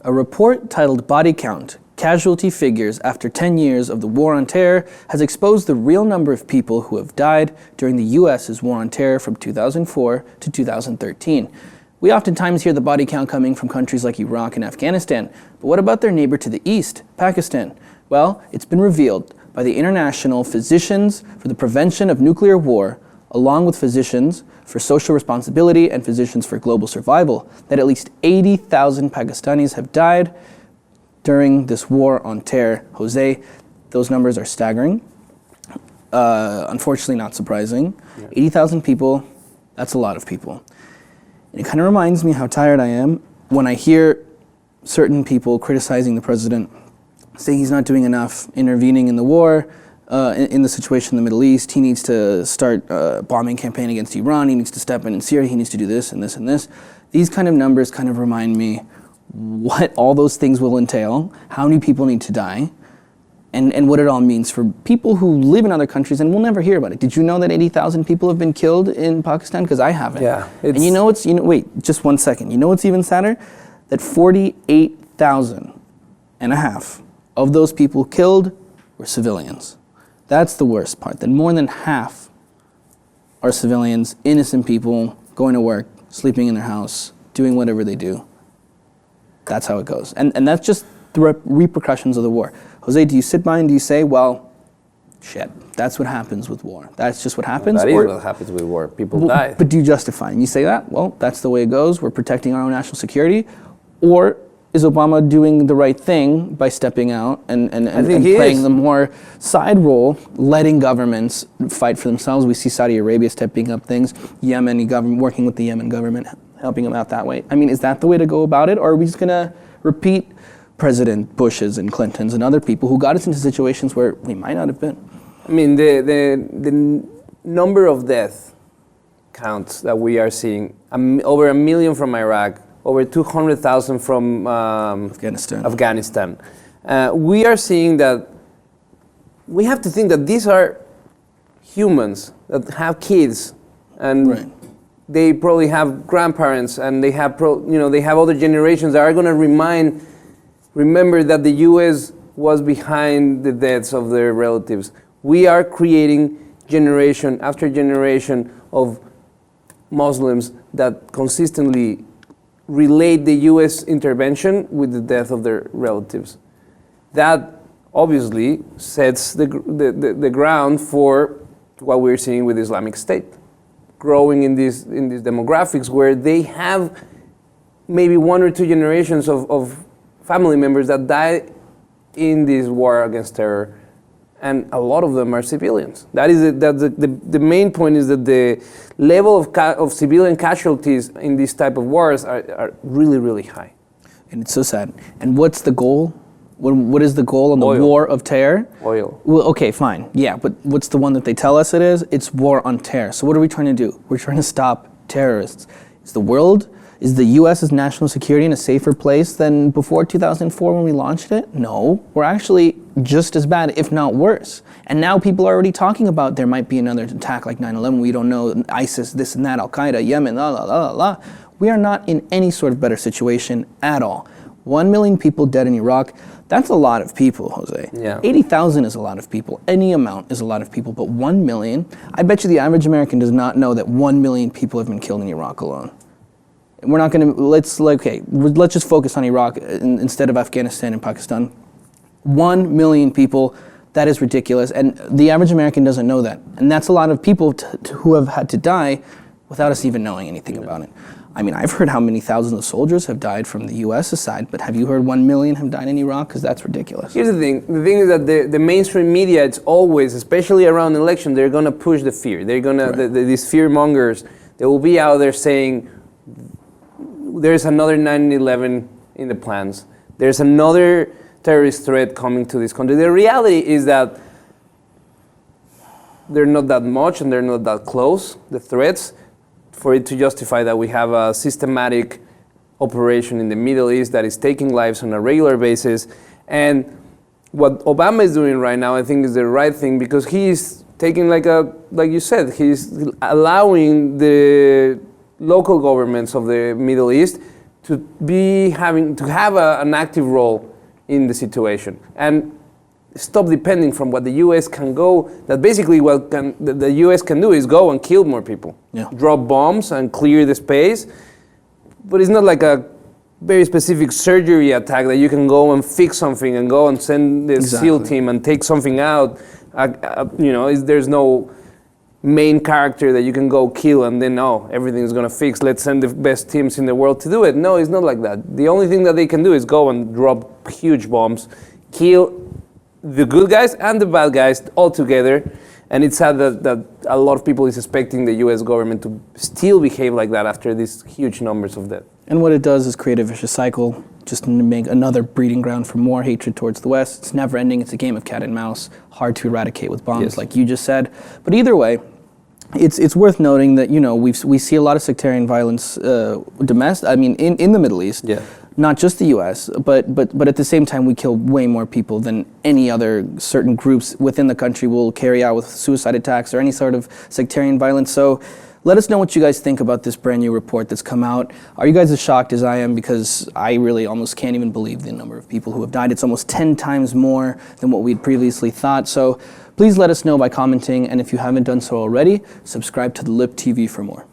A report titled Body Count, Casualty Figures After 10 Years of the War on Terror has exposed the real number of people who have died during the U.S.'s war on terror from 2004 to 2013. We oftentimes hear the body count coming from countries like Iraq and Afghanistan, but what about their neighbor to the east, Pakistan? Well, it's been revealed by the International Physicians for the Prevention of Nuclear War, along with Physicians for Social Responsibility and Physicians for Global Survival, that at least 80,000 Pakistanis have died during this war on terror. Jose, those numbers are staggering. Unfortunately, not surprising. Yeah. 80,000 people, that's a lot of people. And it kind of reminds me how tired I am when I hear certain people criticizing the president, saying he's not doing enough intervening in the war, in the situation in the Middle East. He needs to start a bombing campaign against Iran. He needs to step in Syria. He needs to do this and this and this. These kind of numbers kind of remind me what all those things will entail, how many people need to die, and what it all means for people who live in other countries and we'll never hear about it. Did you know that 80,000 people have been killed in Pakistan? Because I haven't. Yeah. And wait, just 1 second. You know what's even sadder? That 48,000 and a half of those people killed were civilians. That's the worst part, that more than half are civilians, innocent people, going to work, sleeping in their house, doing whatever they do. That's how it goes. And that's just the repercussions of the war. Jose, do you sit by and do you say, well, shit, that's what happens with war. That's just what happens? That is what happens with war. People die. But do you justify it? And you say that, well, that's the way it goes. We're protecting our own national security. Or is Obama doing the right thing by stepping out and playing the more side role, letting governments fight for themselves? We see Saudi Arabia stepping up things, Yemen government working with the Yemen government, helping them out that way. I mean, is that the way to go about it? Or are we just going to repeat President Bush's and Clinton's and other people who got us into situations where we might not have been? I mean, the number of death counts that we are seeing, over 1 million from Iraq, over 200,000 from Afghanistan. We are seeing that we have to think that these are humans that have kids, and right. They probably have grandparents, and they have they have other generations that are going to remember that the U.S. was behind the deaths of their relatives. We are creating generation after generation of Muslims that consistently relate the U.S. intervention with the death of their relatives. That obviously sets the ground for what we're seeing with Islamic State, growing in these demographics where they have maybe 1 or 2 generations of family members that died in this war against terror, and a lot of them are civilians. The main point is that the level of civilian casualties in these type of wars are really, really high. And it's so sad. And what's the goal? What is the goal on the war of terror? Oil. Well, okay, fine. Yeah, but what's the one that they tell us it is? It's war on terror. So what are we trying to do? We're trying to stop terrorists. Is the U.S.'s national security in a safer place than before 2004 when we launched it? No, we're actually just as bad, if not worse. And now people are already talking about there might be another attack like 9/11. We don't know, ISIS, this and that, Al-Qaeda, Yemen, la la la la. We are not in any sort of better situation at all. 1 million people dead in Iraq, that's a lot of people, Jose. Yeah. 80,000 is a lot of people. Any amount is a lot of people, but 1 million? I bet you the average American does not know that 1 million people have been killed in Iraq alone. We're not going to, let's just focus on Iraq instead of Afghanistan and Pakistan. 1 million people, that is ridiculous. And the average American doesn't know that. And that's a lot of people who have had to die without us even knowing anything about it. I mean, I've heard how many thousands of soldiers have died from the U.S. side, but have you heard 1 million have died in Iraq? Because that's ridiculous. Here's the thing. The thing is that the mainstream media, it's always, especially around election, they're going to push the fear. They're going to, these fear mongers, they will be out there saying, there's another 9/11 in the plans. There's another terrorist threat coming to this country. The reality is that they're not that much and they're not that close, the threats, for it to justify that we have a systematic operation in the Middle East that is taking lives on a regular basis. And what Obama is doing right now, I think, is the right thing, because he's taking, like you said, he's allowing the local governments of the Middle East to have an active role in the situation and stop depending from what the U.S. can go. That basically the U.S. can do is go and kill more people, drop bombs and clear the space. But it's not like a very specific surgery attack that you can go and fix something and go and send the SEAL team and take something out. There's no main character that you can go kill and then everything's gonna fix. Let's send the best teams in the world to do it. No, it's not like that. The only thing that they can do is go and drop huge bombs, kill the good guys and the bad guys all together. And it's sad that a lot of people is expecting the U.S. government to still behave like that after these huge numbers of death. And what it does is create a vicious cycle, just to make another breeding ground for more hatred towards the West. It's never ending. It's a game of cat and mouse, hard to eradicate with bombs, like you just said. But either way, it's worth noting that we see a lot of sectarian violence in the Middle East. Not just the U.S., but at the same time, we kill way more people than any other certain groups within the country will carry out with suicide attacks or any sort of sectarian violence. So let us know what you guys think about this brand new report that's come out. Are you guys as shocked as I am? Because I really almost can't even believe the number of people who have died. It's almost 10 times more than what we'd previously thought. So please let us know by commenting, and if you haven't done so already, subscribe to the Lip TV for more.